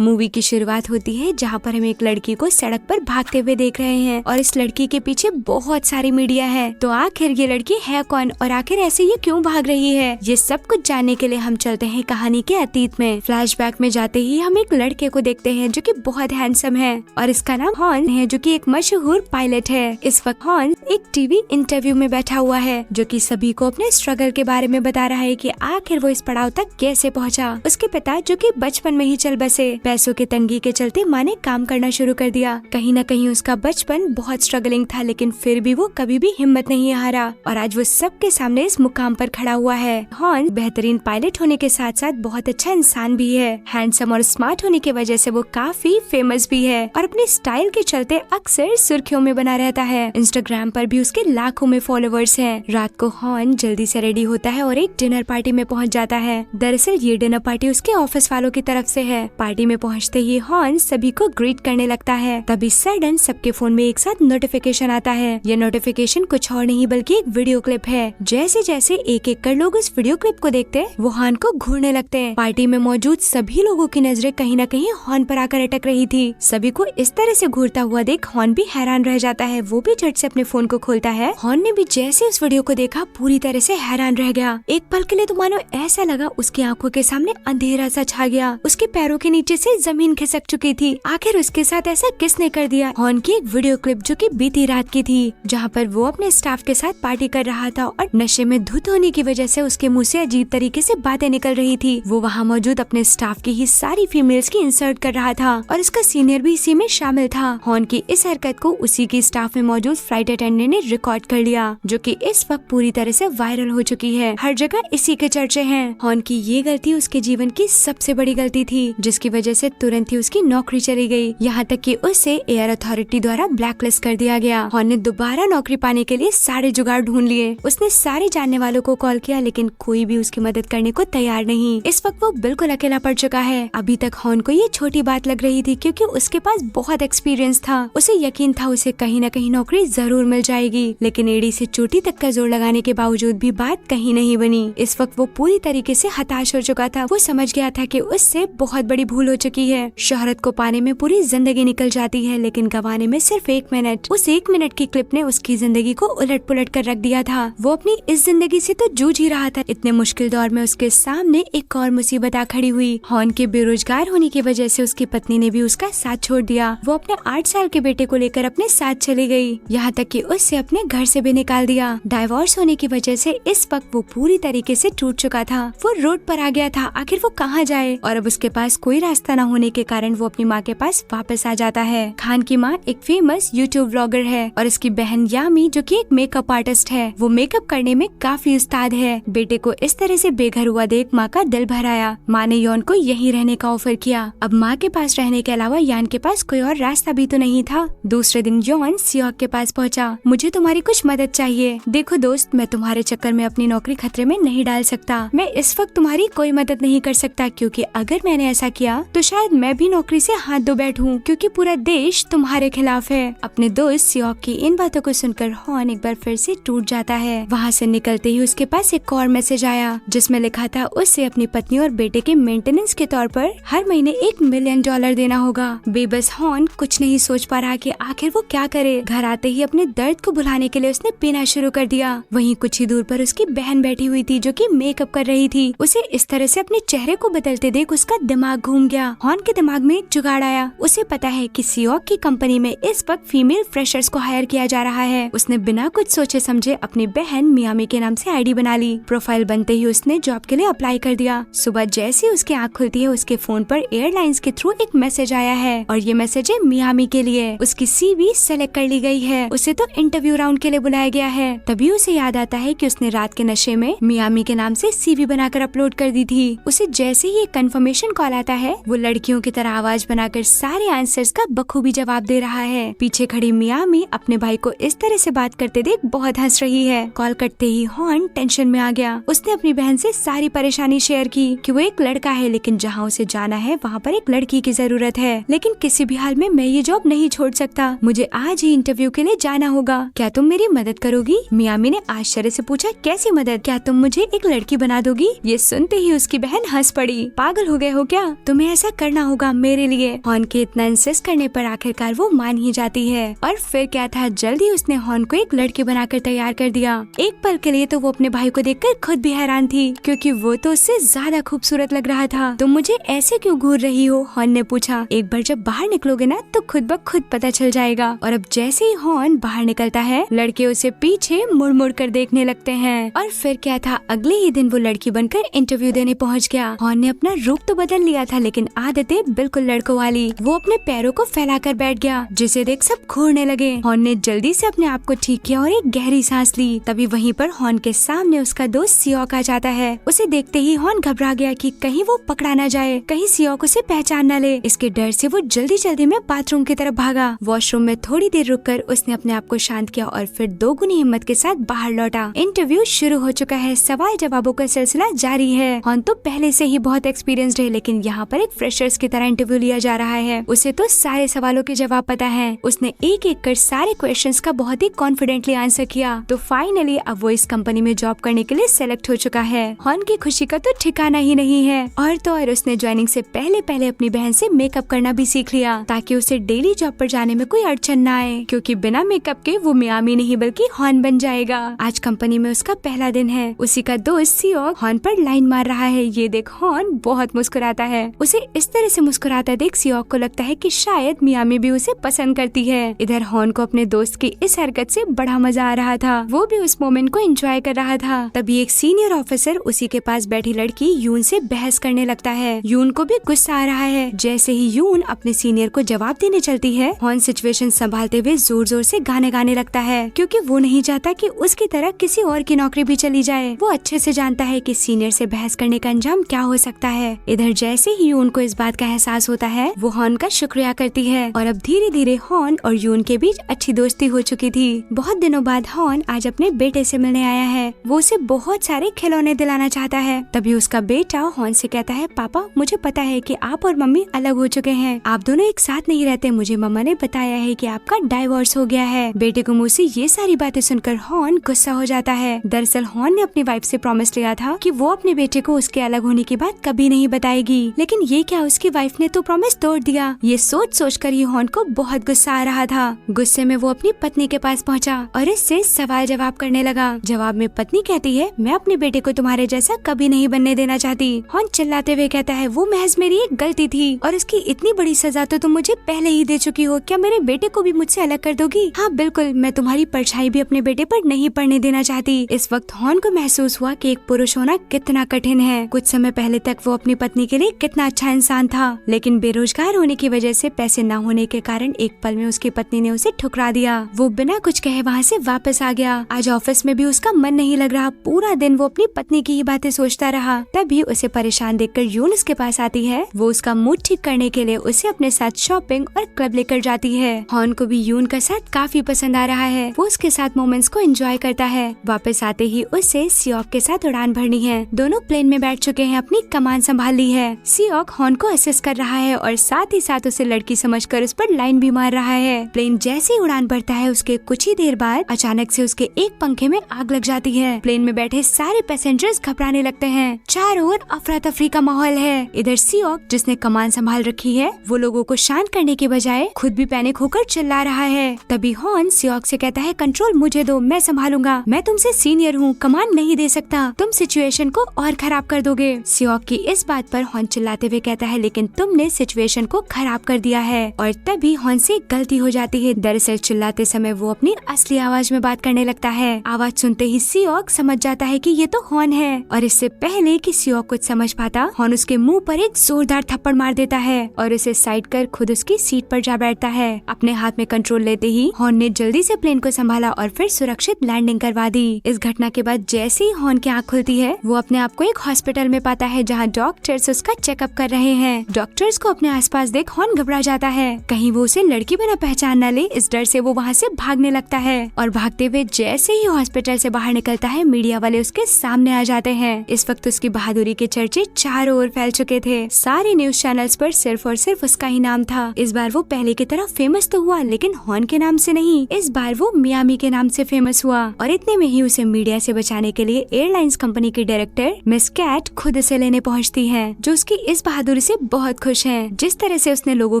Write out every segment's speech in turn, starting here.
Movie की शुरुआत होती है जहाँ पर हम एक लड़की को सड़क पर भागते हुए देख रहे हैं और इस लड़की के पीछे बहुत सारी मीडिया है। तो आखिर ये लड़की है कौन और आखिर ऐसे ये क्यों भाग रही है, ये सब कुछ जानने के लिए हम चलते हैं कहानी के अतीत में। फ्लैशबैक में जाते ही हम एक लड़के को देखते हैं जो कि बहुत हैंडसम है और इसका नाम हॉर्न है जो कि एक मशहूर पायलट है। इस वक्त हॉर्न एक टीवी इंटरव्यू में बैठा हुआ है जो कि सभी को अपने स्ट्रगल के बारे में बता रहा है कि आखिर वो इस पड़ाव तक कैसे पहुंचा। उसके पिता जो कि बचपन में ही चल बसे, पैसों की तंगी के चलते माँ ने काम करना शुरू कर दिया। कहीं न कहीं उसका बचपन बहुत स्ट्रगलिंग था, लेकिन फिर भी वो कभी भी हिम्मत नहीं हारा और आज वो सबके सामने इस मुकाम पर खड़ा हुआ है। हॉर्न बेहतरीन पायलट होने के साथ साथ बहुत अच्छा इंसान भी है। हैंडसम और स्मार्ट होने की वजह से वो काफी फेमस भी है और अपनी स्टाइल के चलते अक्सर सुर्खियों में बना रहता है। इंस्टाग्राम पर भी उसके लाखों में फॉलोवर्स हैं। रात को हॉर्न जल्दी से रेडी होता है और एक डिनर पार्टी में पहुंच जाता है। दरअसल ये डिनर पार्टी उसके ऑफिस वालों की तरफ से है। पार्टी में पहुंचते ही हॉर्न सभी को ग्रीट करने लगता है। तभी सडन सबके फोन में एक साथ नोटिफिकेशन आता है। ये नोटिफिकेशन कुछ और नहीं बल्कि एक वीडियो क्लिप है। जैसे जैसे एक एक कर लोग उस वीडियो क्लिप को देखते हैं वो हॉर्न को घूरने लगते हैं। पार्टी में मौजूद सभी लोगों की नजरें कहीं न कहीं हॉर्न पर आकर अटक रही थी। सभी को इस तरह से घूरता हुआ देख हॉर्न भी हैरान रह जाता है। वो भी झट से अपने फोन को खोलता है। हॉर्न ने भी जैसे उस वीडियो को देखा पूरी तरह से हैरान रह गया। एक पल के लिए तो मानो ऐसा लगा उसकी आंखों के सामने अंधेरा सा छा गया। उसके पैरों के नीचे से जमीन खिसक चुकी थी। आखिर उसके साथ ऐसा किसने कर दिया। हॉर्न की एक वीडियो क्लिप जो कि बीती रात की थी, जहाँ पर वो अपने स्टाफ के साथ पार्टी कर रहा था और नशे में धुत होने की वजह से उसके मुंह से अजीब तरीके से बातें निकल रही थी। वो वहाँ मौजूद अपने स्टाफ की ही सारी फीमेल्स की इंसर्ट कर रहा था और इसका सीनियर भी इसी में शामिल था। हॉर्न की इस हरकत को उसी की स्टाफ में मौजूद फ्लाइट अटेंडेंट ने रिकॉर्ड कर लिया, जो कि इस वक्त पूरी तरह से वायरल हो चुकी है। हर जगह इसी के चर्चे हैं। हॉर्न की ये गलती उसके जीवन की सबसे बड़ी गलती थी, जिसकी वजह से तुरंत ही उसकी नौकरी चली गई। यहाँ तक कि उसे एयर अथॉरिटी द्वारा ब्लैकलिस्ट कर दिया गया। हॉर्न ने दोबारा नौकरी पाने के लिए सारे जुगाड़ ढूंढ लिए। उसने सारे जानने वालों को कॉल किया, लेकिन कोई भी उसकी मदद करने को तैयार नहीं। इस वक्त वो बिल्कुल अकेला पड़ चुका है। अभी तक हॉर्न को ये छोटी बात लग रही थी क्योंकि उसके पास बहुत एक्सपीरियंस था। उसे यकीन था उसे कहीं न कहीं नौकरी जरूर मिल जाएगी, लेकिन एड़ी से चोटी तक का जोर लगाने के बावजूद भी बात कहीं नहीं बनी। इस वक्त वो पूरी तरीके से हताश हो चुका था। वो समझ गया था कि उससे बहुत बड़ी भूल हो चुकी है। शोहरत को पाने में पूरी जिंदगी निकल जाती है, लेकिन गंवाने में सिर्फ 1 मिनट। उस 1 मिनट की क्लिप ने उसकी जिंदगी को उलट पुलट कर रख दिया था। वो अपनी इस जिंदगी से तो जूझ ही रहा था। इतने मुश्किल दौर में उसके सामने एक और मुसीबत आ खड़ी हुई। हॉर्न के बेरोजगार होने की वजह से उसकी पत्नी ने भी उसका साथ छोड़ दिया। वो अपने 8 साल के बेटे को लेकर अपने साथ चली गई, यहाँ तक कि उससे अपने घर से भी निकाल दिया। डाइवोर्स होने की वजह से इस वक्त वो पूरी तरीके से टूट चुका था। वो रोड पर आ गया था। आखिर वो कहाँ जाए और अब उसके पास कोई रास्ता न होने के कारण वो अपनी माँ के पास वापस आ जाता है। खान की माँ एक फेमस यूट्यूब व्लॉगर है और इसकी बहन यामी जो कि एक मेकअप आर्टिस्ट है। वो मेकअप करने में काफी उस्ताद है। बेटे को इस तरह से बेघर हुआ देख माँ का दिल भर आया। माँ ने यॉन को यहीं रहने का ऑफर किया। अब माँ के पास रहने के अलावा यान के पास कोई और रास्ता भी तो नहीं था। दूसरे दिन यॉन सियोक के पास पहुँचा। मुझे तुम्हारी कुछ मदद चाहिए। देखो दोस्त, मैं तुम्हारे चक्कर में अपनी नौकरी खतरे में नहीं डाल सकता। मैं इस वक्त तुम्हारी कोई मदद नहीं कर सकता, क्योंकि अगर मैंने ऐसा किया तो शायद मैं भी नौकरी से हाथ धो बैठूं, क्योंकि पूरा देश तुम्हारे खिलाफ है। अपने दोस्त सियोक की इन बातों को सुनकर हॉर्न एक बार फिर से टूट जाता है। वहाँ से निकलते ही उसके पास एक और मैसेज आया जिसमें लिखा था उसे अपनी पत्नी और बेटे के मेंटेनेंस के तौर पर हर महीने $1 मिलियन देना होगा। बेबस हॉर्न कुछ नहीं सोच पा रहा कि आखिर वो क्या करे। घर आते ही अपने दर्द को भुलाने के लिए उसने पीना शुरू कर दिया। वहीं कुछ ही दूर पर उसकी बहन बैठी हुई थी जो कि मेकअप कर रही थी। उसे इस तरह से अपने चेहरे को बदलते देख उसका दिमाग घूम गया। हॉर्न के दिमाग में एक जुगाड़ आया। उसे पता है कि सियोक की कंपनी में इस वक्त फीमेल फ्रेशर्स को हायर किया जा रहा है। उसने बिना कुछ सोचे समझे अपनी बहन मियामी के नाम से आईडी बना ली। प्रोफाइल बनते ही उसने जॉब के लिए अप्लाई कर दिया। सुबह जैसे उसकी आँख खुलती है उसके फोन पर एयरलाइंस के थ्रू एक मैसेज आया है और ये मैसेज है मियामी के लिए। उसकी सीवी सेलेक्ट कर ली गई है। उसे तो इंटरव्यू राउंड के लिए बुलाया गया है। तभी उसे याद आता है कि उसने रात के नशे में मियामी के नाम से सीवी बनाकर अपलोड कर दी थी। उसे जैसे ही एक कंफर्मेशन कॉल आता है वो लड़कियों की तरह आवाज बनाकर सारे आंसर्स का बखूबी जवाब दे रहा है। पीछे खड़ी मियामी अपने भाई को इस तरह से बात करते देख बहुत हंस रही है। कॉल कटते ही हॉर्न टेंशन में आ गया। उसने अपनी बहन से सारी परेशानी शेयर की कि वो एक लड़का है, लेकिन जहाँ उसे जाना है वहाँ पर एक लड़की की जरूरत है। लेकिन किसी भी हाल में मैं ये जॉब नहीं छोड़ सकता। मुझे आज ही इंटरव्यू के लिए जाना होगा। क्या तुम मेरी मदद करोगी? मियामी ने आश्चर्य से पूछा, कैसी मदद? क्या तुम मुझे एक लड़की बना दोगी? ये सुनते ही उसकी बहन हंस पड़ी। पागल हो गए हो क्या? तुम्हें ऐसा ऐसा करना होगा मेरे लिए। हॉर्न के इतना इंसिस्ट करने पर आखिरकार वो मान ही जाती है। और फिर क्या था, जल्दी उसने हॉर्न को एक लड़की बनाकर तैयार कर दिया। एक पल के लिए तो वो अपने भाई को देखकर खुद भी हैरान थी, क्योंकि वो तो उससे ज्यादा खूबसूरत लग रहा था। तुम मुझे ऐसे क्यों घूर रही हो, हॉर्न ने पूछा। एक बार जब बाहर निकलोगे ना तो खुद ब खुद पता चल जाएगा। और अब जैसे ही हॉर्न बाहर निकलता है, लड़के उसे पीछे मुड़ मुड़ कर देखने लगते हैं। और फिर क्या था, अगले ही दिन वो लड़की बनकर इंटरव्यू देने पहुंच गया। हॉर्न ने अपना रूप तो बदल लिया था, लेकिन आदतें बिल्कुल लड़कों वाली। वो अपने पैरों को फैलाकर बैठ गया, जिसे देख सब घूरने लगे। हॉर्न ने जल्दी से अपने आप को ठीक किया और एक गहरी सांस ली। तभी वहीं पर हॉर्न के सामने उसका दोस्त सियोक आ जाता है। उसे देखते ही हॉर्न घबरा गया कि कहीं वो पकड़ा न जाए, कहीं सियोक उसे पहचान न ले। इसके डर से वो जल्दी जल्दी में बाथरूम की तरफ भागा। वॉशरूम में थोड़ी देर रुककर उसने अपने आप को शांत किया और फिर दोगुनी हिम्मत के साथ बाहर लौटा। इंटरव्यू शुरू हो चुका है, सवाल जवाबों का सिलसिला जारी है। हॉर्न तो पहले से ही बहुत एक्सपीरियंस्ड है, लेकिन यहाँ पर एक फ्रेशर्स की तरह इंटरव्यू लिया जा रहा है। उसे तो सारे सवालों के जवाब पता है। उसने एक एक कर सारे क्वेश्चंस का बहुत ही कॉन्फिडेंटली आंसर किया। तो फाइनली अब वो इस कंपनी में जॉब करने के लिए सेलेक्ट हो चुका है। हॉर्न की खुशी का तो ठिकाना ही नहीं है। और तो और उसने ज्वाइनिंग से पहले पहले अपनी बहन से मेकअप करना भी सीख लिया, ताकि उसे डेली जॉब पर जाने में कोई अड़चन न आए, क्योंकि बिना मेकअप के वो मियामी नहीं बल्कि हॉर्न बन जाएगा। आज कंपनी में उसका पहला दिन है। उसी का दोस्त सियोक हॉर्न पर लाइन मार रहा है। ये देख हॉर्न बहुत मुस्कुराता है। उसे इस तरह से मुस्कुराता देख सियोक को लगता है कि शायद मियामी भी उसे पसंद करती है। इधर हॉर्न को अपने दोस्त की इस हरकत से बड़ा मजा आ रहा था। वो भी उस मोमेंट को एंजॉय कर रहा था। तभी एक सीनियर ऑफिसर उसी के पास बैठी लड़की यून से बहस करने लगता है। यून को भी गुस्सा आ रहा है। जैसे ही यून अपने सीनियर को जवाब देने चलती है, हॉर्न सिचुएशन संभालते हुए जोर जोर से गाने गाने लगता है, क्योंकि वो नहीं चाहता कि उसकी तरह किसी और की नौकरी भी चली जाए। वो अच्छे से जानता है कि सीनियर से बहस करने का अंजाम क्या हो सकता है। इधर जैसे ही यून को इस बात का एहसास होता है, वो हॉर्न का शुक्रिया करती है और अब धीरे धीरे हॉर्न और यून के बीच अच्छी दोस्ती हो चुकी थी। बहुत दिनों बाद हॉर्न आज अपने बेटे से मिलने आया है। वो उसे बहुत सारे खिलौने दिलाना चाहता है। तभी उसका बेटा हॉर्न से कहता है, पापा मुझे पता है कि आप और मम्मी अलग हो चुके हैं, आप दोनों एक साथ नहीं रहते। मुझे मम्मा ने बताया है कि आपका डाइवोर्स हो गया है। बेटे को मुंह से ये सारी बातें सुनकर हॉर्न गुस्सा हो जाता है। दरअसल हॉर्न ने अपनी वाइफ से प्रॉमिस लिया था कि वो अपने बेटे को उसके अलग होने की बात कभी नहीं बताएगी, लेकिन ये क्या, उसकी वाइफ ने तो प्रॉमिस तोड़ दिया। ये सोच सोच कर ही हॉर्न को बहुत गुस्सा आ रहा था। गुस्से में वो अपनी पत्नी के पास पहुंचा और इससे सवाल जवाब करने लगा। जवाब में पत्नी कहती है, मैं अपने बेटे को तुम्हारे जैसा कभी नहीं बनने देना चाहती। हॉर्न चिल्लाते हुए कहता है, वो महज मेरी एक गलती थी और उसकी इतनी बड़ी सजा तो तुम मुझे पहले ही दे चुकी हो। क्या मेरे बेटे को भी मुझसे अलग कर दोगी? हाँ बिल्कुल, मैं तुम्हारी परछाई भी अपने बेटे पर नहीं पड़ने देना चाहती। इस वक्त हॉर्न को महसूस हुआ कि एक पुरुष होना कितना कठिन है। कुछ समय पहले तक वो अपनी पत्नी के लिए कितना अच्छा इंसान था, लेकिन बेरोजगार होने की वजह से पैसे न होने के कारण एक पल में उसकी पत्नी ने उसे ठुकरा दिया। वो बिना कुछ कहे वहाँ से वापस आ गया। आज ऑफिस में भी उसका मन नहीं लग रहा। पूरा दिन वो अपनी पत्नी की ही बातें सोचता रहा। तभी उसे परेशान देखकर यून उसके पास आती है। वो उसका मूड ठीक करने के लिए उसे अपने साथ शॉपिंग और क्लब लेकर जाती है। हॉर्न को भी यून का साथ काफी पसंद आ रहा है। वो उसके साथ मोमेंट्स को एंजॉय करता है। वापस आते ही उसे सियोक के साथ उड़ान भरनी है। दोनों प्लेन में बैठ चुके हैं, अपनी कमान संभाल ली है। सियोक हॉर्न को असिस्ट कर रहा है और साथ ही साथ उसे लड़की समझकर उस पर लाइन भी मार रहा है। प्लेन जैसे ही उड़ान भरता है, उसके कुछ ही देर बाद अचानक से उसके एक पंखे में आग लग जाती है। प्लेन में बैठे सारे पैसेंजर्स घबराने लगते हैं। चारों ओर अफरा तफरी का माहौल है। इधर सियोक जिसने कमान संभाल रखी है, वो लोगों को शांत करने के बजाय खुद भी पैनिक होकर चिल्ला रहा है। तभी हॉर्न सियोक से कहता है, कंट्रोल मुझे दो, मैं संभालूंगा। मैं तुमसे सीनियर हूँ, कमान नहीं दे सकता। तुम सिचुएशन को और खराब कर दोगे। सियोक की इस बात पर हॉर्न चिल्लाते हुए कहता है, लेकिन तुमने सिचुएशन को खराब कर दिया है। और तभी हॉर्न से गलती हो जाती है। दरअसल चिल्लाते समय वो अपनी असली आवाज में बात करने लगता है। आवाज सुनते ही सियोक समझ जाता है कि ये तो हॉर्न है। और इससे पहले कि सियोक कुछ समझ पाता, हॉर्न उसके मुंह पर एक जोरदार थप्पड़ मार देता है और उसे साइड कर खुद उसकी सीट पर जा बैठता है। अपने हाथ में कंट्रोल लेते ही हॉर्न ने जल्दी से प्लेन को संभाला और फिर सुरक्षित लैंडिंग करवा दी। इस घटना के बाद जैसे ही हॉर्न की आँख खुलती है, वो अपने आप को एक हॉस्पिटल में पाता है, जहाँ डॉक्टर्स उसका चेकअप कर रहे हैं। डॉक्टर्स को अपने आसपास देख हॉर्न घबरा जाता है, कहीं वो उसे लड़की बना पहचान न ले। इस डर से वो वहाँ से भागने लगता है और भागते हुए जैसे ही हॉस्पिटल से बाहर निकलता है, मीडिया वाले उसके सामने आ जाते हैं। इस वक्त उसकी बहादुरी के चर्चे चारों ओर फैल चुके थे। सारे न्यूज चैनल्स पर सिर्फ और सिर्फ उसका ही नाम था। इस बार वो पहले की तरह फेमस तो हुआ, लेकिन हॉर्न के नाम से नहीं। इस बार वो मियामी के नाम से फेमस हुआ। और इतने में ही उसे मीडिया से बचाने के लिए एयरलाइंस कंपनी की डायरेक्टर मिस कैट खुद उसे लेने पहुँचती है, जो उसकी इस बहादुरी बहादुरी से बहुत खुश हैं। जिस तरह से उसने लोगों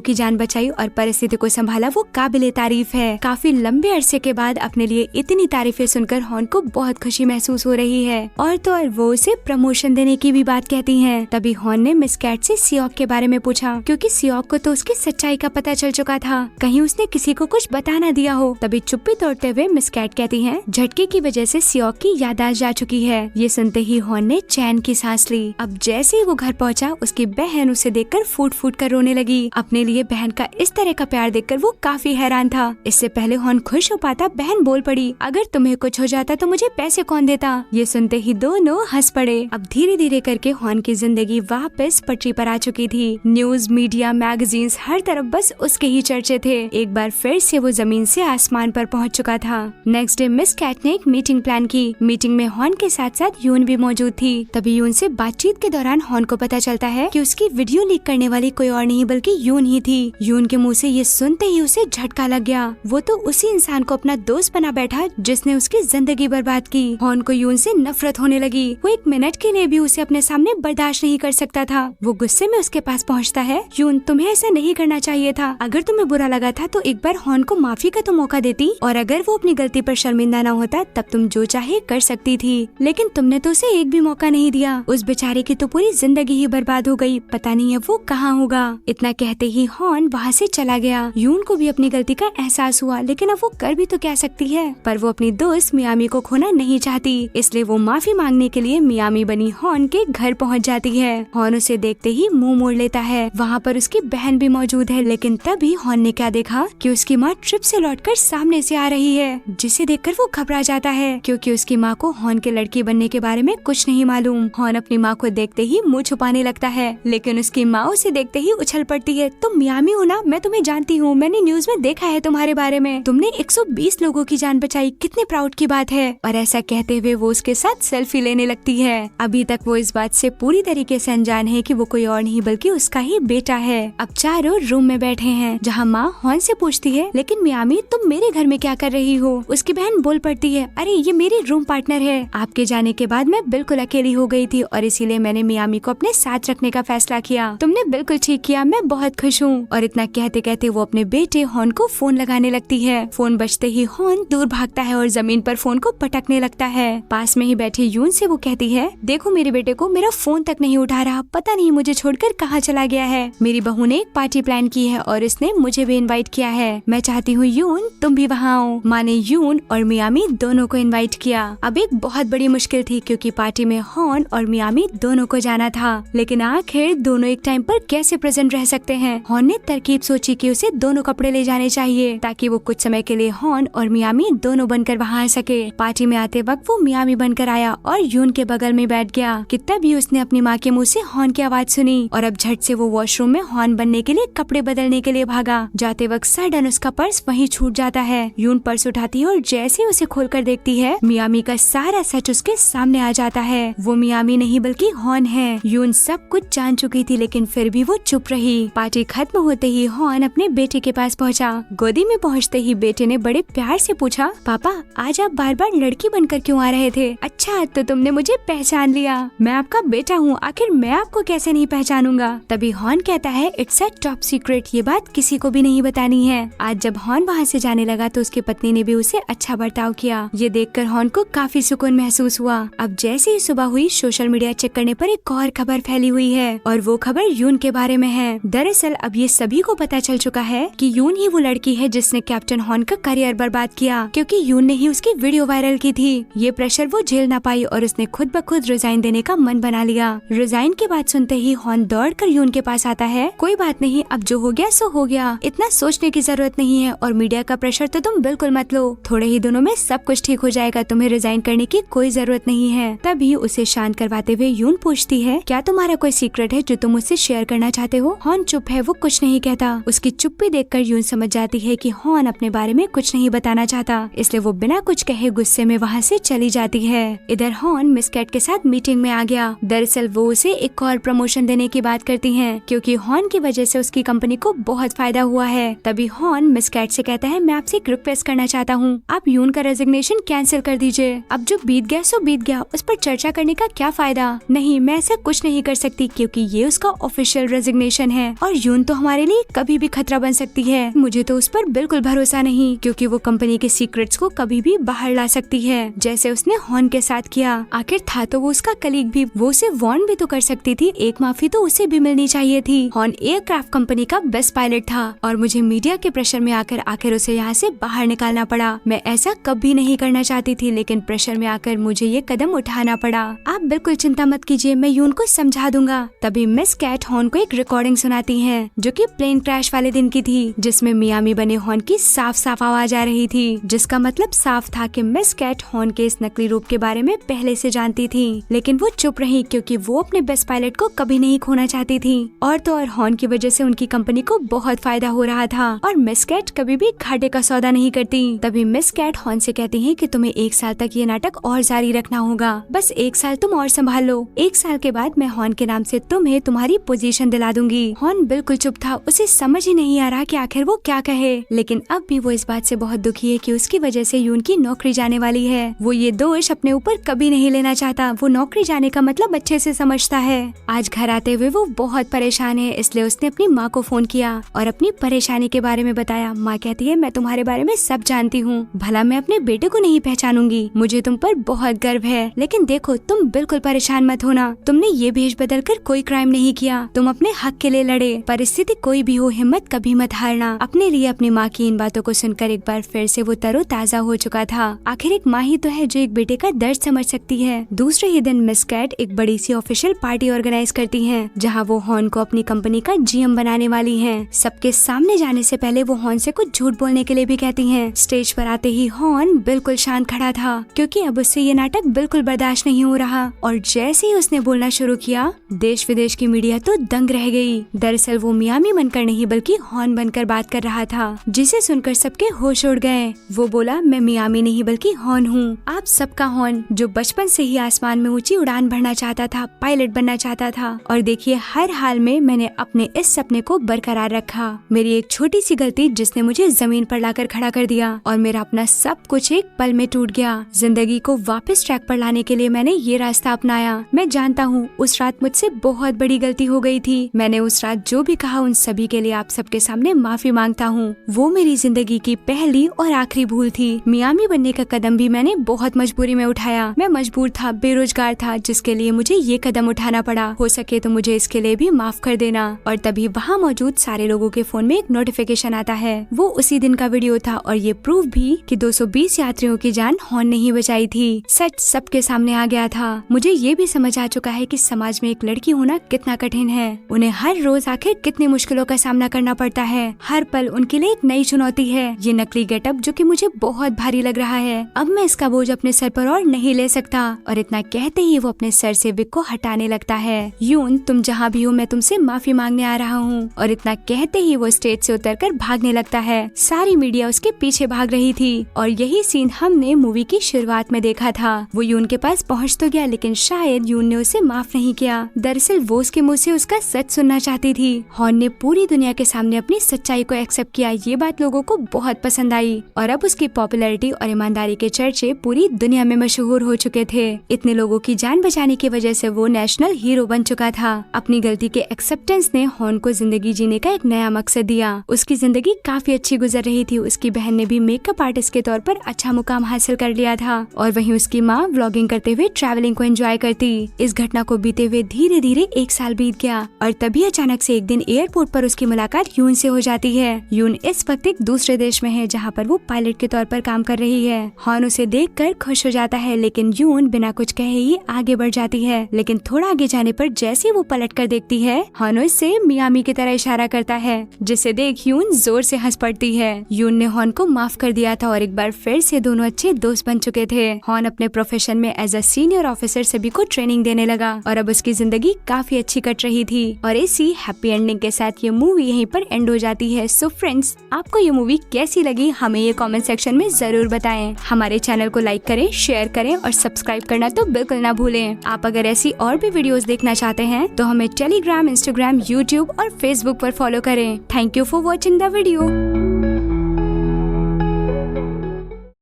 की जान बचाई और परिस्थिति को संभाला वो काबिले तारीफ है। काफी लंबे अरसे के बाद अपने लिए इतनी तारीफें सुनकर हॉर्न को बहुत खुशी महसूस हो रही है और तो और वो उसे प्रमोशन देने की भी बात कहती हैं। तभी हॉर्न ने मिस कैट से सियोक के बारे में पूछा, क्योंकि सियोक को तो उसकी सच्चाई का पता चल चुका था, कहीं उसने किसी को कुछ बता न दिया हो। तभी चुप्पी तोड़ते हुए मिस कैट कहती है, झटके की वजह से सियोक की याददाश्त जा चुकी है। ये सुनते ही हॉर्न ने चैन की सांस ली। अब जैसे ही वो घर पहुंचा, उसकी बहन उसे देखकर फूट फूट कर रोने लगी। अपने लिए बहन का इस तरह का प्यार देखकर वो काफी हैरान था। इससे पहले हॉर्न खुश हो पाता, बहन बोल पड़ी, अगर तुम्हें कुछ हो जाता तो मुझे पैसे कौन देता। ये सुनते ही दोनों हंस पड़े। अब धीरे धीरे करके हॉर्न की जिंदगी वापस पटरी पर आ चुकी थी। न्यूज, मीडिया, मैगजीन्स, हर तरफ बस उसके ही चर्चे थे। एक बार फिर से वो जमीन से आसमान पर पहुंच चुका था। नेक्स्ट डे मिस कैट ने एक मीटिंग प्लान की। मीटिंग में हॉर्न के साथ साथ यून भी मौजूद थी। तभी यून से बातचीत के दौरान हॉर्न को पता चलता है कि उसकी वीडियो लीक करने वाली कोई और नहीं बल्कि यून ही थी। यून के मुंह से ये सुनते ही उसे झटका लग गया। वो तो उसी इंसान को अपना दोस्त बना बैठा जिसने उसकी जिंदगी बर्बाद की। हॉर्न को यून से नफरत होने लगी। वो एक मिनट के लिए भी उसे अपने सामने बर्दाश्त नहीं कर सकता था। वो गुस्से में उसके पास पहुंचता है, यून तुम्हें ऐसा नहीं करना चाहिए था। अगर तुम्हें बुरा लगा था तो एक बार हॉर्न को माफी का तो मौका देती, और अगर वो अपनी गलती पर शर्मिंदा न होता तब तुम जो चाहे कर सकती थी, लेकिन तुमने तो उसे एक भी मौका नहीं दिया। उस बेचारे की तो पूरी जिंदगी ही बर्बाद हो गई, पता नहीं अब वो कहाँ होगा। इतना कहते ही हॉर्न वहाँ से चला गया। यून को भी अपनी गलती का एहसास हुआ, लेकिन अब वो कर भी तो क्या सकती है। पर वो अपनी दोस्त मियामी को खोना नहीं चाहती, इसलिए वो माफी मांगने के लिए मियामी बनी हॉर्न के घर पहुँच जाती है। हॉर्न उसे देखते ही मुंह मोड़ लेता है। वहाँ पर उसकी बहन भी मौजूद है, लेकिन तभी हॉर्न ने क्या देखा कि उसकी माँ ट्रिप से लौटकर सामने से आ रही है, जिसे देखकर वो घबरा जाता है, क्योंकि उसकी माँ को हॉर्न के लड़की बनने के बारे में कुछ नहीं मालूम। हॉर्न अपनी माँ को देखते ही मुँह छुपाने लगता है, लेकिन उसकी माँ उसे देखते ही उछल पड़ती है, तुम मियामी हो ना, मैं तुम्हें जानती हूँ, मैंने न्यूज में देखा है तुम्हारे बारे में, तुमने 120 लोगों की जान बचाई, कितने प्राउड की बात है। और ऐसा कहते हुए वो उसके साथ सेल्फी लेने लगती है। अभी तक वो इस बात से पूरी तरीके से अनजान है कि वो कोई और नहीं बल्कि उसका ही बेटा है। अब चारों रूम में बैठे हैं, जहाँ माँ हॉर्न से पूछती है, लेकिन मियामी तुम मेरे घर में क्या कर रही हो। उसकी बहन बोल पड़ती है, अरे ये मेरी रूम पार्टनर है, आपके जाने के बाद मैं बिल्कुल अकेली हो गई थी और इसीलिए मैंने मियामी को अपने साथ रखने का फैसला किया। तुमने बिल्कुल ठीक किया, मैं बहुत खुश हूँ। और इतना कहते कहते वो अपने बेटे हॉर्न को फोन लगाने लगती है। फोन बजते ही हॉर्न दूर भागता है और जमीन पर फोन को पटकने लगता है। पास में ही बैठे यून से वो कहती है, देखो मेरे बेटे को मेरा फोन तक नहीं उठा रहा, पता नहीं मुझे छोड़कर कहाँ चला गया है। मेरी बहू ने एक पार्टी प्लान की है और इसने मुझे भी इनवाइट किया है। मैं चाहती हूँ यून तुम भी वहाँ आओ। माँ ने यून और मियामी दोनों को इनवाइट किया। अब एक बहुत बड़ी मुश्किल थी, क्योंकि पार्टी में हॉर्न और मियामी दोनों को जाना था, लेकिन आखिर दोनों एक टाइम पर कैसे प्रेजेंट रह सकते हैं। हॉर्न ने तरकीब सोची कि उसे दोनों कपड़े ले जाने चाहिए, ताकि वो कुछ समय के लिए हॉर्न और मियामी दोनों बनकर वहाँ आ सके। पार्टी में आते वक्त वो मियामी बनकर आया और यून के बगल में बैठ गया कि तभी उसने अपनी माँ के मुंह से हॉर्न की आवाज सुनी और अब झट से वो वॉशरूम में हॉर्न बनने के लिए कपड़े बदलने के लिए भागा। जाते वक्त सडन उसका पर्स वहीं छूट जाता है। यून पर्स उठाती है और जैसे उसे खोलकर देखती है, मियामी का सारा सच उसके सामने आ जाता है। वो मियामी नहीं बल्कि हॉर्न है। यून सब कुछ जान चुकी थी, लेकिन फिर भी वो चुप रही। पार्टी खत्म होते ही हॉर्न अपने बेटे के पास पहुँचा। गोदी में पहुँचते ही बेटे ने बड़े प्यार से पूछा, पापा आज आप बार बार लड़की बनकर क्यों आ रहे थे। अच्छा तो तुमने मुझे पहचान लिया, मैं आपका बेटा हूँ, आखिर मैं आपको कैसे नहीं पहचानूंगा। तभी हॉर्न कहता है, इट्स अ टॉप सीक्रेट, ये बात किसी को भी नहीं बतानी है। आज जब हॉर्न वहाँ से जाने लगा तो उसकी पत्नी ने भी उसे अच्छा बर्ताव किया। ये देखकर हॉर्न को काफी सुकून महसूस हुआ। अब जैसे ही सुबह हुई, सोशल मीडिया चेक करने पर एक और खबर फैली हुई है और वो खबर यून के बारे में है। दरअसल अब ये सभी को पता चल चुका है कि यून ही वो लड़की है जिसने कैप्टन हॉर्न का करियर बर्बाद किया, क्योंकि यून ने ही उसकी वीडियो वायरल की थी। ये प्रेशर वो झेल ना पाई और उसने खुद ब खुद रिजाइन देने का मन बना लिया। रिजाइन की बात सुनते ही हॉर्न दौड़कर यून के पास आता है, कोई बात नहीं, अब जो हो गया सो हो गया, इतना सोचने की जरूरत नहीं है और मीडिया का प्रेशर तो तुम बिल्कुल मत लो, थोड़े ही दिनों में सब कुछ ठीक हो जाएगा, तुम्हें रिजाइन करने की कोई जरूरत नहीं है। तभी उसे शांत करवाते हुए यून पूछती है, क्या तुम्हारा कोई सीक्रेट है जो तुम मुझसे शेयर करना चाहते हो। हॉर्न चुप है, वो कुछ नहीं कहता। उसकी चुप्पी देखकर यून समझ जाती है कि हॉर्न अपने बारे में कुछ नहीं बताना चाहता, इसलिए वो बिना कुछ कहे गुस्से में वहाँ से चली जाती है। इधर हॉर्न मिस कैट के साथ मीटिंग में आ गया। दरअसल वो उसे एक और प्रमोशन देने की बात करती हैं, क्योंकि हॉर्न की वजह से उसकी कंपनी को बहुत फायदा हुआ है। तभी हॉर्न मिस कैट से कहता है, मैं आपसे एक रिक्वेस्ट करना चाहता हूँ, आप यून का रेजिग्नेशन कैंसिल कर दीजिए। अब जो बीत गया सो बीत गया, उस पर चर्चा करने का क्या फायदा। नहीं, मैं ऐसा कुछ नहीं कर सकती, क्योंकि ये उसका ऑफिशियल रेजिग्नेशन है और यून तो हमारे लिए कभी भी खतरा बन सकती है। मुझे तो उस पर बिल्कुल भरोसा नहीं, क्योंकि वो कंपनी के सीक्रेट्स को कभी भी बाहर ला सकती है, जैसे उसने हॉर्न के साथ किया। आखिर था तो वो उसका कलीग भी, वो उसे वार्न भी तो कर सकती थी। एक माफी तो उसे भी मिलनी चाहिए थी। हॉर्न एयरक्राफ्ट कंपनी का बेस्ट पायलट था और मुझे मीडिया के प्रेशर में आकर उसे यहाँ से बाहर निकालना पड़ा। मैं ऐसा कभी नहीं करना चाहती थी, लेकिन प्रेशर में आकर मुझे ये कदम उठाना पड़ा। आप बिल्कुल चिंता मत कीजिए, मैं यून को समझा दूंगा। तभी मिस कैट हॉर्न को एक रिकॉर्डिंग सुनाती है, जो कि प्लेन क्रैश वाले दिन की थी, जिसमें मियामी बने हॉर्न की साफ साफ आवाज आ रही थी, जिसका मतलब साफ था कि मिस कैट हॉर्न के इस नकली रूप के बारे में पहले से जानती थी। लेकिन वो चुप रही, क्योंकि वो अपने बेस्ट पायलट को कभी नहीं खोना चाहती थी। और तो और हॉर्न की वजह से उनकी कंपनी को बहुत फायदा हो रहा था और मिस कैट कभी भी घाटे का सौदा नहीं करती। तभी मिस कैट हॉर्न से कहती है कि तुम्हें 1 साल तक ये नाटक और जारी रखना होगा, बस 1 साल तुम और संभाल लो। 1 साल के बाद मैं हॉर्न के नाम से तुम्हें तुम्हारी पोजीशन दिला दूंगी। हॉर्न बिल्कुल चुप था, उसे समझ ही नहीं आ रहा कि आखिर वो क्या कहे। लेकिन अब भी वो इस बात से बहुत दुखी है कि उसकी वजह से यून की नौकरी जाने वाली है। वो ये दोष अपने ऊपर कभी नहीं लेना चाहता। वो नौकरी जाने का मतलब अच्छे से समझता है। आज घर आते हुए वो बहुत परेशान है, इसलिए उसने अपनी माँ को फोन किया और अपनी परेशानी के बारे में बताया। माँ कहती है, मैं तुम्हारे बारे में सब जानती हूँ, भला मैं अपने बेटे को नहीं पहचानूंगी। मुझे तुम पर बहुत गर्व है, लेकिन देखो तुम बिल्कुल परेशान मत होना। तुमने ये भेष बदल कर कोई क्राइम नहीं किया, तुम अपने हक के लिए लड़े। परिस्थिति कोई भी हो, हिम्मत कभी मत हारना। अपने लिए अपनी माँ की इन बातों को सुनकर एक बार फिर से वो तरोताजा हो चुका था। आखिर एक माँ ही तो है जो एक बेटे का दर्द समझ सकती है। दूसरे ही दिन मिस कैट एक बड़ी सी ऑफिशियल पार्टी ऑर्गेनाइज करती है, जहाँ वो हॉर्न को अपनी कंपनी का जीएम बनाने वाली है। सबके सामने जाने से पहले वो हॉर्न से कुछ झूठ बोलने के लिए भी कहती है। स्टेज पर आते ही हॉर्न बिल्कुल शांत खड़ा था, क्योंकि अब उससे ये नाटक बिल्कुल बर्दाश्त नहीं हो रहा। और जैसे ही उसने बोलना शुरू किया, देश विदेश की मीडिया तो दंग रह गई। दरअसल वो मियामी बनकर नहीं बल्कि हॉर्न बनकर बात कर रहा था, जिसे सुनकर सबके होश उड़ गए। वो बोला, मैं मियामी नहीं बल्कि हॉर्न हूँ, आप सबका हॉर्न, जो बचपन से ही आसमान में ऊंची उड़ान भरना चाहता था, पायलट बनना चाहता था। और देखिए, हर हाल में मैंने अपने इस सपने को बरकरार रखा। मेरी एक छोटी सी गलती जिसने मुझे जमीन पर लाकर खड़ा कर दिया और मेरा अपना सब कुछ एक पल में टूट गया। जिंदगी को वापस ट्रैक पर लाने के लिए मैंने ये रास्ता अपनाया। मैं जानता हूँ उस रात मुझसे बहुत बड़ी गलती हो गई थी। मैंने उस रात जो भी कहा उन सभी के लिए आप सबके सामने माफी मांगता हूँ। वो मेरी जिंदगी की पहली और आखिरी भूल थी। मियामी बनने का कदम भी मैंने बहुत मजबूरी में उठाया। मैं मजबूर था, बेरोजगार था, जिसके लिए मुझे ये कदम उठाना पड़ा। हो सके तो मुझे इसके लिए भी माफ कर देना। और तभी वहाँ मौजूद सारे लोगों के फोन में एक नोटिफिकेशन आता है। वो उसी दिन का वीडियो था और ये प्रूफ भी कि 220 यात्रियों की जान हॉर्न नहीं बचाई थी। सच सबके सामने आ गया था। मुझे ये भी समझ आ चुका है कि समाज में एक लड़की होना कितना कठिन है। उन्हें हर रोज आखिर कितनी मुश्किलों का सामना करना पड़ता है। हर पल उनके लिए एक नई चुनौती है। ये नकली गेटअप जो कि मुझे बहुत भारी लग रहा है, अब मैं इसका बोझ अपने सर पर और नहीं ले सकता। और इतना कहते ही वो अपने सर से विक को हटाने लगता है। यून, तुम जहाँ भी हो, मैं तुमसे माफी मांगने आ रहा हूँ। और इतना कहते ही वो स्टेज से उतरकर भागने लगता है। सारी मीडिया उसके पीछे भाग रही थी और यही सीन हमने मूवी की शुरुआत में देखा था। वो यून के पास पहुँच तो गया, लेकिन शायद यून ने उसे माफ नहीं किया। दरअसल वो उसके मुँह से उसका सच सुनना चाहती थी। हॉर्न ने पूरी दुनिया के सामने अपनी सच्चाई को एक्सेप्ट किया। ये बात लोगों को बहुत पसंद आई और अब उसकी पॉपुलैरिटी और ईमानदारी के चर्चे पूरी दुनिया में मशहूर हो चुके थे। इतने लोगों की जान बचाने की वजह से वो नेशनल हीरो बन चुका था। अपनी गलती के एक्सेप्टेंस ने हॉर्न को जिंदगी जीने का एक नया मकसद दिया। उसकी जिंदगी काफी अच्छी गुजर रही थी। उसकी बहन ने भी मेकअप आर्टिस्ट के तौर पर अच्छा मुकाम हासिल कर लिया था और वहीं उसकी माँ व्लॉगिंग करते हुए ट्रैवलिंग को एंजॉय करती। इस घटना को बीते हुए धीरे धीरे 1 साल बीत गया और तभी अचानक से एक दिन एयरपोर्ट पर उसकी मुलाकात यून से हो जाती है। यून इस वक्त एक दूसरे देश में है, जहाँ पर वो पायलट के तौर पर काम कर रही है। हॉर्न उसे देखकर खुश हो जाता है, लेकिन यून बिना कुछ कहे ही आगे बढ़ जाती है। लेकिन थोड़ा आगे जाने पर जैसे वो पलट कर देखती है, हॉर्न उससे मियामी की तरह इशारा करता है, जिसे देख यून जोर से हंस पड़ती है। यून ने हॉर्न को माफ कर दिया था और एक बार फिर से दोनों अच्छे दोस्त बन चुके थे। हॉर्न अपने प्रोफेशन में एज अ सीनियर ऑफिसर सभी को ट्रेनिंग देने लगा और अब उसकी जिंदगी काफी अच्छी कट रही थी। और इसी हैप्पी एंडिंग के साथ ये मूवी यहीं पर एंड हो जाती है। सो फ्रेंड्स, आपको ये मूवी कैसी लगी हमें ये कमेंट सेक्शन में जरूर बताएं। हमारे चैनल को लाइक करें, शेयर करें और सब्सक्राइब करना तो बिल्कुल ना भूलें। आप अगर ऐसी और भी वीडियोस देखना चाहते हैं तो हमें टेलीग्राम, इंस्टाग्राम, यूट्यूब और फेसबुक पर फॉलो करें। Thank you for watching the video.